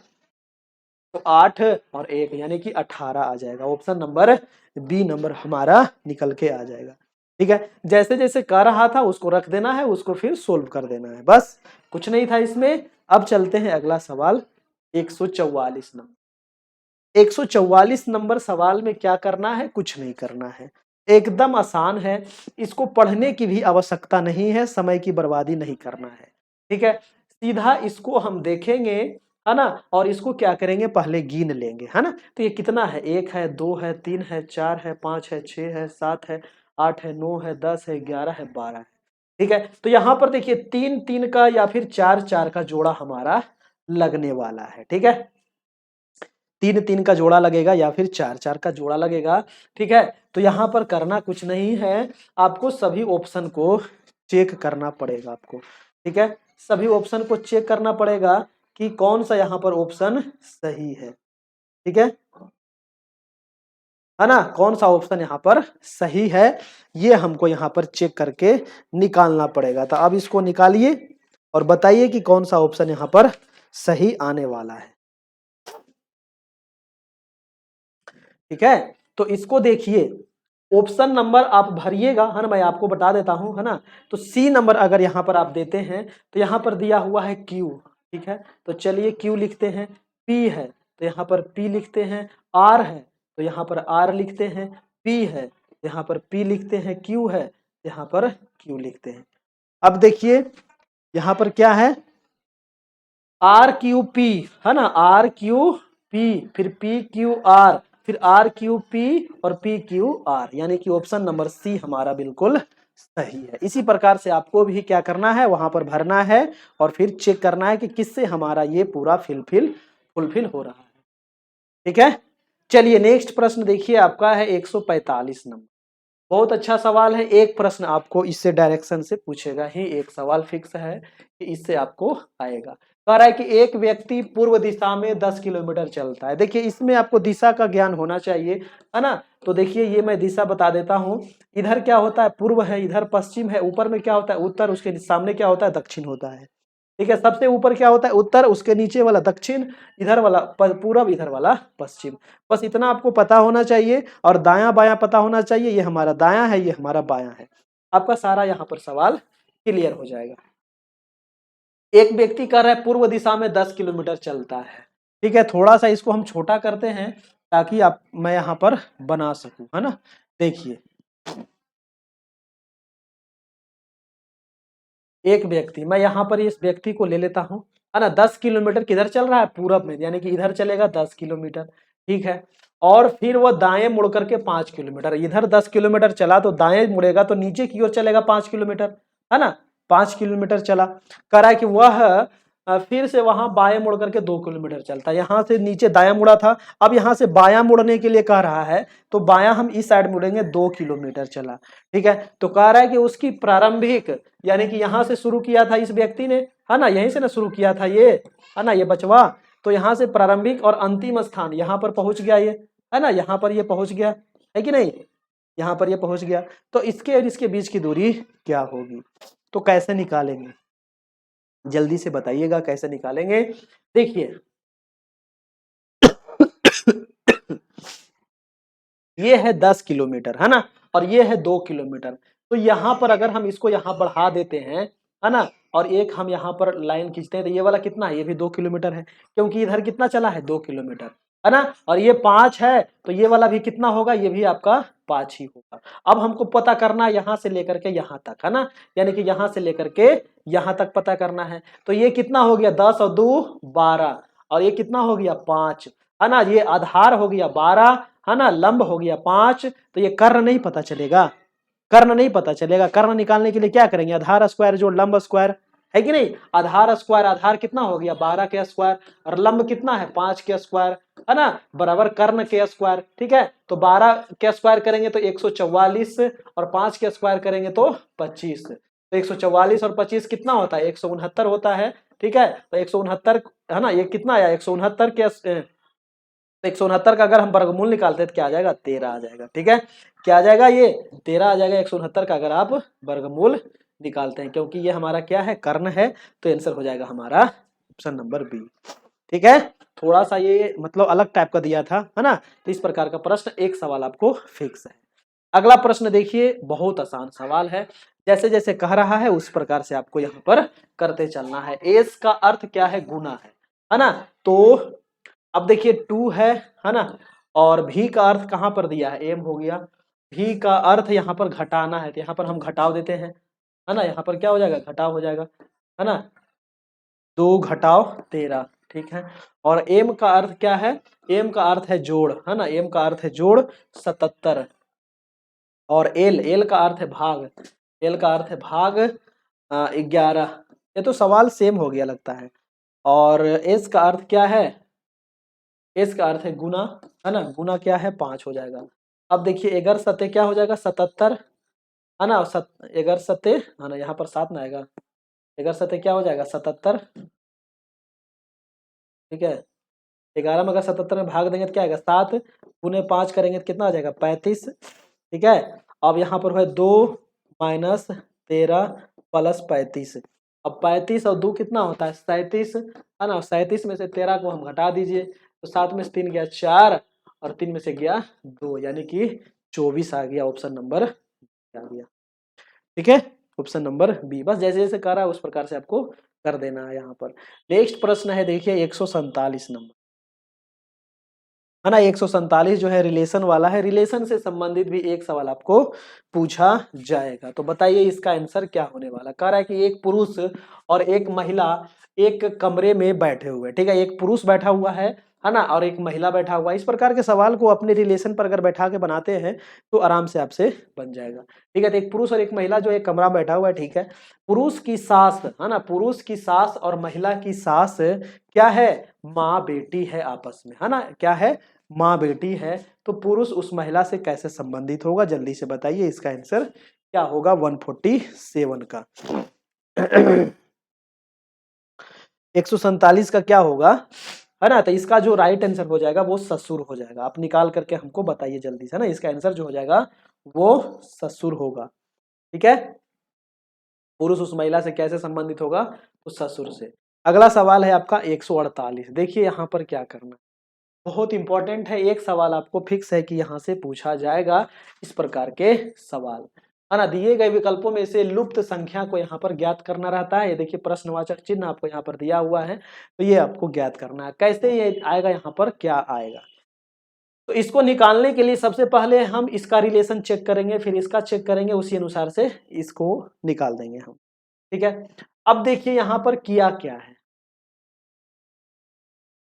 तो 8 और 1 यानी कि 18 आ जाएगा। ऑप्शन नंबर बी नंबर हमारा निकल के आ जाएगा, ठीक है। जैसे जैसे कर रहा था उसको रख देना है, उसको फिर सोल्व कर देना है, बस कुछ नहीं था इसमें। अब चलते हैं अगला सवाल 144 नंबर। 144 नंबर सवाल में क्या करना है, कुछ नहीं करना है, एकदम आसान है। इसको पढ़ने की भी आवश्यकता नहीं है, समय की बर्बादी नहीं करना है, ठीक है। सीधा इसको हम देखेंगे, है ना, और इसको क्या करेंगे, पहले गिन लेंगे, है ना। तो ये कितना है, 1 है, 2 है, 3 है, 4 है, 5 है, 6 है, 7 है, 8 है, 9 है, 10 है, 11 है, 12 है, ठीक है। तो यहाँ पर देखिए 3 3 का या फिर 4 4 का जोड़ा हमारा लगने वाला है, ठीक है। 3 3 का जोड़ा लगेगा या फिर 4 4 का जोड़ा लगेगा, ठीक है। तो यहाँ पर करना कुछ नहीं है, आपको सभी ऑप्शन को चेक करना पड़ेगा आपको, ठीक है। सभी ऑप्शन को चेक करना पड़ेगा कि कौन सा यहाँ पर ऑप्शन सही है, ठीक है। है ना, कौन सा ऑप्शन यहाँ पर सही है, ये हमको यहाँ पर चेक करके निकालना पड़ेगा। तो अब इसको निकालिए और बताइए कि कौन सा ऑप्शन यहाँ पर सही आने वाला है। ठीक है, तो इसको देखिए, ऑप्शन नंबर आप भरिएगा, है ना, मैं आपको बता देता हूं, है ना। तो सी नंबर अगर यहाँ पर आप देते हैं तो यहाँ पर दिया हुआ है क्यू। ठीक है, तो चलिए क्यू लिखते हैं। पी है तो यहाँ पर पी लिखते हैं। आर है तो यहाँ पर आर लिखते हैं। पी है तो यहाँ पर पी लिखते हैं। क्यू है तो यहाँ पर क्यू लिखते हैं। अब देखिए यहाँ पर क्या है, आर क्यू पी, है ना, आर क्यू पी, फिर पी क्यू आर, फिर आर क्यू पी और पी क्यू आर, यानी कि ऑप्शन नंबर सी हमारा बिल्कुल सही है। इसी प्रकार से आपको भी क्या करना है, वहां पर भरना है और फिर चेक करना है कि किससे हमारा ये पूरा फुलफिल हो रहा है। ठीक है, चलिए नेक्स्ट प्रश्न देखिए, आपका है 145 नंबर। बहुत अच्छा सवाल है, एक प्रश्न आपको इससे डायरेक्शन से पूछेगा ही, एक सवाल फिक्स है कि इससे आपको आएगा। कह रहा है कि एक व्यक्ति पूर्व दिशा में 10 किलोमीटर चलता है। देखिए इसमें आपको दिशा का ज्ञान होना चाहिए, है ना। तो देखिए ये मैं दिशा बता देता हूं, इधर क्या होता है पूर्व है, इधर पश्चिम है, ऊपर में क्या होता है उत्तर, उसके सामने क्या होता है दक्षिण होता है। ठीक है, सबसे ऊपर क्या होता है उत्तर, उसके नीचे वाला दक्षिण, इधर वाला पूरब, इधर वाला पश्चिम। बस इतना आपको पता होना चाहिए और दायां बायां पता होना चाहिए, ये हमारा दायां है, ये हमारा बायां है। आपका सारा यहाँ पर सवाल क्लियर हो जाएगा। एक व्यक्ति कर रहा है पूर्व दिशा में 10 किलोमीटर चलता है। ठीक है, थोड़ा सा इसको हम छोटा करते हैं ताकि आप मैं यहाँ पर बना सकूं, है ना। देखिए एक व्यक्ति, मैं यहाँ पर इस व्यक्ति को ले लेता हूँ, है ना। 10 किलोमीटर किधर चल रहा है पूरब में, यानी कि इधर चलेगा 10 किलोमीटर। ठीक है, और फिर वो दाएं मुड़ करके 5 किलोमीटर, इधर 10 किलोमीटर चला तो दाएं मुड़ेगा तो नीचे की ओर चलेगा 5 किलोमीटर, है ना। 5 किलोमीटर चला, कह रहा है कि वह फिर से वहां बाएं मुड़ करके 2 किलोमीटर चलता है। यहाँ से नीचे दायां मुड़ा था, अब यहाँ से बायां मुड़ने के लिए कह रहा है, तो बायां हम इस साइड मुड़ेंगे, 2 किलोमीटर चला। ठीक है, तो कह रहा है कि उसकी प्रारंभिक, यानी कि यहां से शुरू किया था इस व्यक्ति ने, है ना, यहीं से ना शुरू किया था ये, है ना, ये बचवा। तो यहां से प्रारंभिक और अंतिम स्थान यहां पर पहुंच गया ये, है ना, यहां पर ये पहुंच गया है कि नहीं, यहां पर ये पहुंच गया। तो इसके और इसके बीच की दूरी क्या होगी, तो कैसे निकालेंगे, जल्दी से बताइएगा कैसे निकालेंगे। देखिए ये है 10 किलोमीटर, है ना, और ये है 2 किलोमीटर। तो यहां पर अगर हम इसको यहां बढ़ा देते हैं, है ना, और एक हम यहाँ पर लाइन खींचते हैं, तो ये वाला कितना है, ये भी 2 किलोमीटर है, क्योंकि इधर कितना चला है 2 किलोमीटर, है ना, और ये 5 है, तो ये वाला भी कितना होगा, ये भी आपका 5 ही होगा। अब हमको पता करना है यहाँ से लेकर के यहाँ तक, है ना, यानी कि यहाँ से लेकर के यहाँ तक पता करना है। तो ये कितना हो गया, 10 और 2 12, और ये कितना हो गया 5, है ना, ये आधार हो गया 12, है ना, लंब हो गया 5। तो ये कर्ण नहीं पता चलेगा, कर्ण नहीं पता चलेगा। कर्ण निकालने के लिए क्या करेंगे, आधार स्क्वायर जो लंब स्क्वायर, है कि नहीं। आधार स्क्वायर, आधार कितना हो गया 12 के स्क्वायर, और लंब कितना है 5 के स्क्वायर, है ना, बराबर कर्ण के स्क्वायर। ठीक है, तो 12 के स्क्वायर करेंगे तो 144, और 5 के स्क्वायर करेंगे तो 25। तो 144 और 25 कितना होता है, 169 होता है। ठीक है, तो 169, है ना, ये कितना आया 169 के, तो 169 का अगर हम वर्गमूल निकालते हैं तो क्या आ जाएगा, 13 आ जाएगा। ठीक है, क्या आ जाएगा, ये 13 आ जाएगा 169 का अगर आप वर्गमूल निकालते हैं, क्योंकि ये हमारा क्या है, कर्ण है। तो आंसर हो जाएगा हमारा ऑप्शन नंबर बी। ठीक है, थोड़ा सा ये मतलब अलग टाइप का दिया था, है ना। तो इस प्रकार का प्रश्न एक सवाल आपको फिक्स है। अगला प्रश्न देखिए, बहुत आसान सवाल है, जैसे जैसे कह रहा है उस प्रकार से आपको यहाँ पर करते चलना है। एस का अर्थ क्या है, गुना है ना। तो अब देखिए 2 है ना, और भी का अर्थ कहां पर दिया है, एम हो गया। भी का अर्थ यहाँ पर घटाना है, तो यहाँ पर हम घटाव देते हैं, है ना, यहाँ पर क्या हो जाएगा, घटाव हो जाएगा, है ना, 2 घटाव 13। ठीक है, और एम का अर्थ क्या है, एम का अर्थ है जोड़, है ना, एम का अर्थ है जोड़ 77। और एल, एल का अर्थ है भाग, एल का अर्थ है भाग 11। ये तो सवाल सेम हो गया लगता है। और एस का अर्थ क्या है, एस का अर्थ है गुना, है ना, गुना क्या है 5 हो जाएगा। अब देखिए एगर सत्य क्या हो जाएगा 77, है ना, एगर सत्य, है ना, यहाँ पर 7 ना आएगा, एगर सत्य क्या हो जाएगा 77। ठीक है, 11 में अगर 77 में भाग देंगे तो क्या आएगा, 7 गुने 5 करेंगे तो कितना आ जाएगा, 35। ठीक है, अब यहाँ पर है 2 माइनस 13 प्लस 35। अब 35 और 2 कितना होता है, 37 है ना। 37 में से 13 को हम घटा दीजिए तो 7 में से 3 गया 4 और 3 में से गया 2, यानी कि 24 आ गया। ऑप्शन नंबर आ गया। ठीक है, ऑप्शन नंबर बी। बस जैसे जैसे कर रहा है उस प्रकार से आपको कर देना है। यहाँ पर नेक्स्ट प्रश्न है, देखिए 147 नंबर है ना। 147 जो है रिलेशन वाला है, रिलेशन से संबंधित भी एक सवाल आपको पूछा जाएगा। तो बताइए इसका आंसर क्या होने वाला। कह रहा है कि एक पुरुष और एक महिला एक कमरे में बैठे हुए, ठीक है, एक पुरुष बैठा हुआ है ना, और एक महिला बैठा हुआ है। इस प्रकार के सवाल को अपने रिलेशन पर अगर बैठा के बनाते हैं तो आराम से आपसे बन जाएगा। ठीक है, तो एक पुरुष और एक महिला जो एक कमरा में बैठा हुआ है, ठीक है, पुरुष की सास है ना, पुरुष की सास और महिला की सास क्या है, माँ बेटी है आपस में, है ना, क्या है, माँ बेटी है। तो पुरुष उस महिला से कैसे संबंधित होगा, जल्दी से बताइए इसका आंसर क्या होगा 147 का। 147 का क्या होगा, है ना। तो इसका जो राइट आंसर हो जाएगा वो ससुर हो जाएगा। आप निकाल करके हमको बताइए जल्दी से, है ना। इसका आंसर जो हो जाएगा वो ससुर होगा। ठीक है, पुरुष उस महिला से कैसे संबंधित होगा, तो ससुर से। अगला सवाल है आपका 148। देखिए यहाँ पर क्या करना, बहुत इंपॉर्टेंट है। एक सवाल आपको फिक्स है कि यहाँ से पूछा जाएगा इस प्रकार के सवाल, है ना। दिए गए विकल्पों में से लुप्त संख्या को यहाँ पर ज्ञात करना रहता है। ये देखिए प्रश्नवाचक चिन्ह आपको यहाँ पर दिया हुआ है, तो ये आपको ज्ञात करना है। कैसे ये आएगा, यहाँ पर क्या आएगा, तो इसको निकालने के लिए सबसे पहले हम इसका रिलेशन चेक करेंगे, फिर इसका चेक करेंगे, उसी अनुसार से इसको निकाल देंगे हम। ठीक है, अब देखिए यहाँ पर किया क्या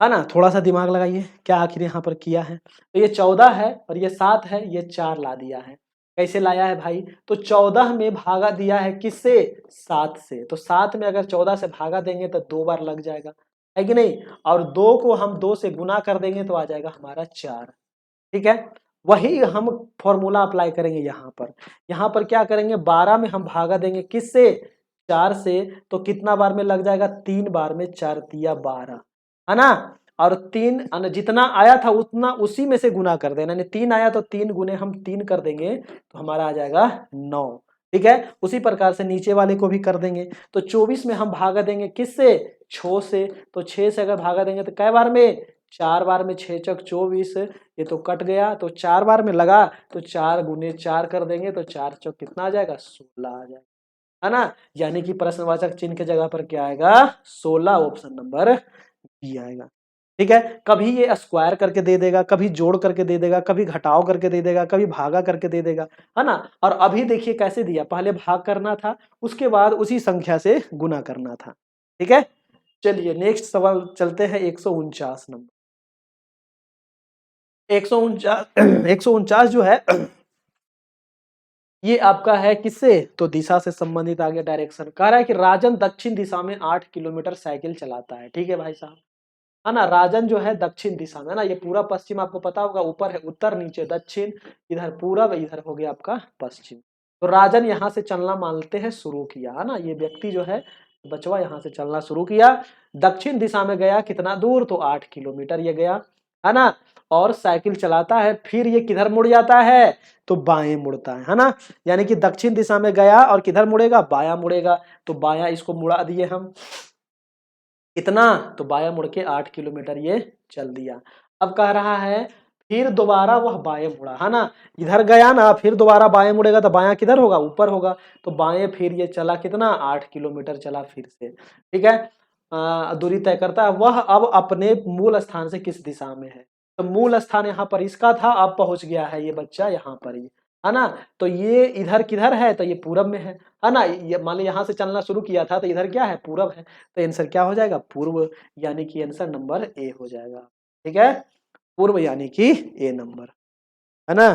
है ना, थोड़ा सा दिमाग लगाइए, क्या आखिर यहाँ पर किया है। तो ये 14 है और ये 7 है, ये 4 ला दिया है। कैसे लाया है भाई, तो 14 में भागा दिया है किससे, 7 से। तो 7 में अगर 14 से भागा देंगे तो 2 बार लग जाएगा, है कि नहीं। और 2 को हम 2 से गुना कर देंगे तो आ जाएगा हमारा 4। ठीक है, वही हम फॉर्मूला अप्लाई करेंगे यहाँ पर। यहाँ पर क्या करेंगे, 12 में हम भागा देंगे किससे, 4 से। तो कितना बार में लग जाएगा, 3 बार में, 4 तिया 12, है ना। और 3 जितना आया था उतना उसी में से गुना कर देना, यानी 3 आया तो 3 गुने हम 3 कर देंगे तो हमारा आ जाएगा 9। ठीक है, उसी प्रकार से नीचे वाले को भी कर देंगे। तो 24 में हम भागा देंगे किससे, 6 से। तो 6 से अगर भागा देंगे तो कै बार में, 4 बार में, 6 चौक 24, ये तो कट गया। तो 4 बार में लगा तो 4 गुने 4 कर देंगे तो 4 चौक कितना आ जाएगा, 16 आ जाएगा, है ना। यानी कि प्रश्नवाचक चिन्ह के जगह पर क्या आएगा, 16। ऑप्शन नंबर बी आएगा। ठीक है, कभी ये स्क्वायर करके दे देगा, कभी जोड़ करके दे देगा, कभी घटाव करके दे देगा, कभी भागा करके दे देगा, है ना। और अभी देखिए कैसे दिया, पहले भाग करना था, उसके बाद उसी संख्या से गुना करना था। ठीक है, चलिए नेक्स्ट सवाल चलते हैं 149 नंबर। 149 149 जो है ये आपका है किससे, तो दिशा से संबंधित आगे डायरेक्शन। कह रहा है कि राजन दक्षिण दिशा में 8 किलोमीटर साइकिल चलाता है। ठीक है भाई साहब, है ना। राजन जो है दक्षिण दिशा में, है ना, ये पूरा पश्चिम आपको पता होगा, ऊपर है उत्तर, नीचे दक्षिण, इधर पूरब, इधर हो गया आपका पश्चिम। तो राजन यहाँ से चलना मानते हैं शुरू किया, है ना, ये व्यक्ति जो है बचवा यहाँ से चलना शुरू किया, दक्षिण दिशा में गया कितना दूर, तो 8 किलोमीटर ये गया, है ना। और साइकिल चलाता है, फिर ये किधर मुड़ जाता है, तो बाएं मुड़ता है ना। यानी कि दक्षिण दिशा में गया और किधर मुड़ेगा, बायां मुड़ेगा। तो बायां इसको मुड़ा दिए हम, कितना, तो बायां मुड़ के 8 किलोमीटर ये चल दिया। अब कह रहा है फिर दोबारा वह बाएं मुड़ा, है ना, इधर गया ना, फिर दोबारा बाएं मुड़ेगा तो बायां किधर होगा, ऊपर होगा। तो बाएं फिर ये चला कितना, 8 किलोमीटर चला फिर से। ठीक है, दूरी तय करता है। वह अब अपने मूल स्थान से किस दिशा में है, तो मूल स्थान यहाँ पर इसका था, अब पहुंच गया है ये बच्चा यहाँ पर ही, है ना। तो ये इधर किधर है, तो ये पूरब में है ना। ये मान ली यहाँ से चलना शुरू किया था तो इधर क्या है, पूरब है। तो आंसर क्या हो जाएगा, पूर्व, यानी कि आंसर नंबर ए हो जाएगा। ठीक है, पूर्व यानी कि ए नंबर, है ना।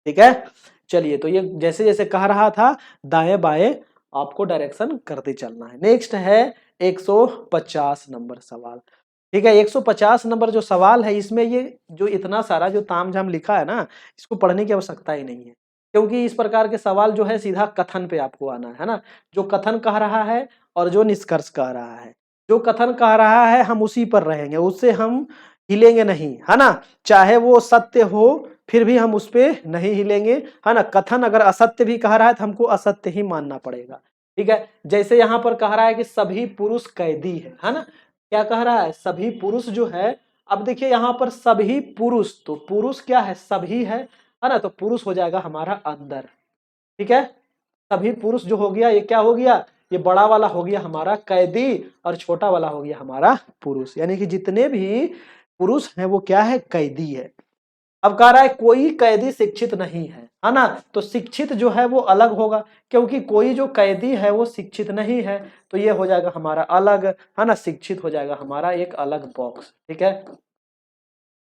ठीक है, चलिए तो ये जैसे जैसे कह रहा था दाएं बाएं आपको डायरेक्शन करते चलना है। नेक्स्ट है 150 नंबर सवाल। ठीक है, 150 नंबर जो सवाल है, इसमें ये जो इतना सारा जो तामझाम लिखा है ना, इसको पढ़ने की आवश्यकता ही नहीं है, क्योंकि इस प्रकार के सवाल जो है सीधा कथन पे आपको आना है ना, जो कथन कह रहा है और जो निष्कर्ष कह रहा है। जो कथन कह रहा है हम उसी पर रहेंगे, उससे हम हिलेंगे नहीं, है ना। चाहे वो सत्य हो फिर भी हम उस पे नहीं हिलेंगे, है ना। कथन अगर असत्य भी कह रहा है तो हमको असत्य ही मानना पड़ेगा, ठीक है। जैसे यहाँ पर कह रहा है कि सभी पुरुष कैदी है ना। क्या कह रहा है, सभी पुरुष जो है। अब देखिए यहाँ पर सभी पुरुष, तो पुरुष क्या है, सभी है ना। तो पुरुष हो जाएगा हमारा अंदर, ठीक है। सभी पुरुष जो हो गया, ये क्या हो गया, ये बड़ा वाला हो गया हमारा कैदी और छोटा वाला हो गया हमारा पुरुष, यानी कि जितने भी पुरुष हैं वो क्या है, कैदी है। अब कह रहा है कोई कैदी शिक्षित नहीं है ना। तो शिक्षित जो है वो अलग होगा, क्योंकि कोई जो कैदी है वो शिक्षित नहीं है, तो ये हो जाएगा हमारा अलग, है ना। शिक्षित हो जाएगा हमारा एक अलग बॉक्स, ठीक है,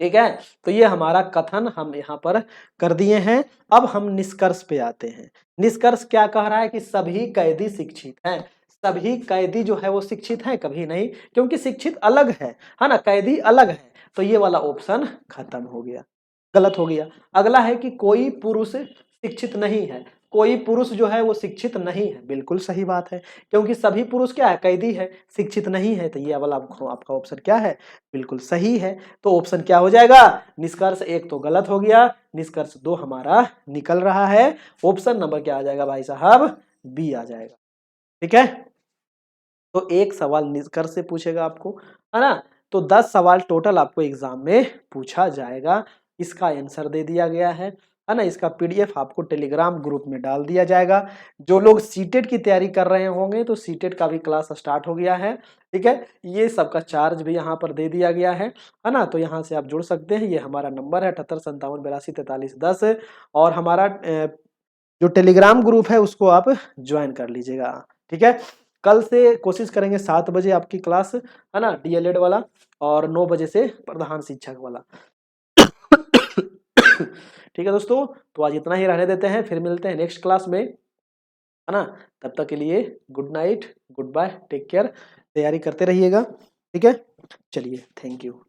ठीक है। तो ये हमारा कथन हम यहाँ पर कर दिए हैं। अब हम निष्कर्ष पे आते हैं। निष्कर्ष क्या कह रहा है कि सभी कैदी शिक्षित हैं। सभी कैदी जो है वो शिक्षित हैं, कभी नहीं, क्योंकि शिक्षित अलग है ना, कैदी अलग है। तो ये वाला ऑप्शन खत्म हो गया, गलत हो गया। अगला है कि कोई पुरुष शिक्षित नहीं है। कोई पुरुष जो है वो शिक्षित नहीं है, बिल्कुल सही बात है, क्योंकि सभी पुरुष क्या है, कैदी है, शिक्षित नहीं है। तो ये वाला आपका ऑप्शन क्या है, बिल्कुल सही है। तो ऑप्शन क्या हो जाएगा, निष्कर्ष 1 तो गलत हो गया, निष्कर्ष 2 हमारा निकल रहा है। ऑप्शन नंबर क्या आ जाएगा भाई साहब, बी आ जाएगा, ठीक है। तो एक सवाल निष्कर्ष से पूछेगा आपको, है ना। तो 10 सवाल टोटल आपको एग्जाम में पूछा जाएगा। इसका आंसर दे दिया गया है ना। इसका पीडीएफ आपको टेलीग्राम ग्रुप में डाल दिया जाएगा। जो लोग सीटेट की तैयारी कर रहे होंगे तो सीटेट का भी क्लास स्टार्ट हो गया है, ठीक है। ये सबका चार्ज भी यहाँ पर दे दिया गया है ना। तो यहाँ से आप जुड़ सकते हैं। ये हमारा नंबर है 7857824310 और हमारा जो टेलीग्राम ग्रुप है उसको आप ज्वाइन कर लीजिएगा, ठीक है। कल से कोशिश करेंगे 7 बजे आपकी क्लास, है ना, डीएलएड वाला, और 9 बजे से प्रधान शिक्षक वाला। ठीक है दोस्तों, तो आज इतना ही रहने देते हैं, फिर मिलते हैं नेक्स्ट क्लास में, है ना। तब तक के लिए good night, goodbye, take care, तैयारी करते रहिएगा, ठीक है। चलिए, थैंक यू।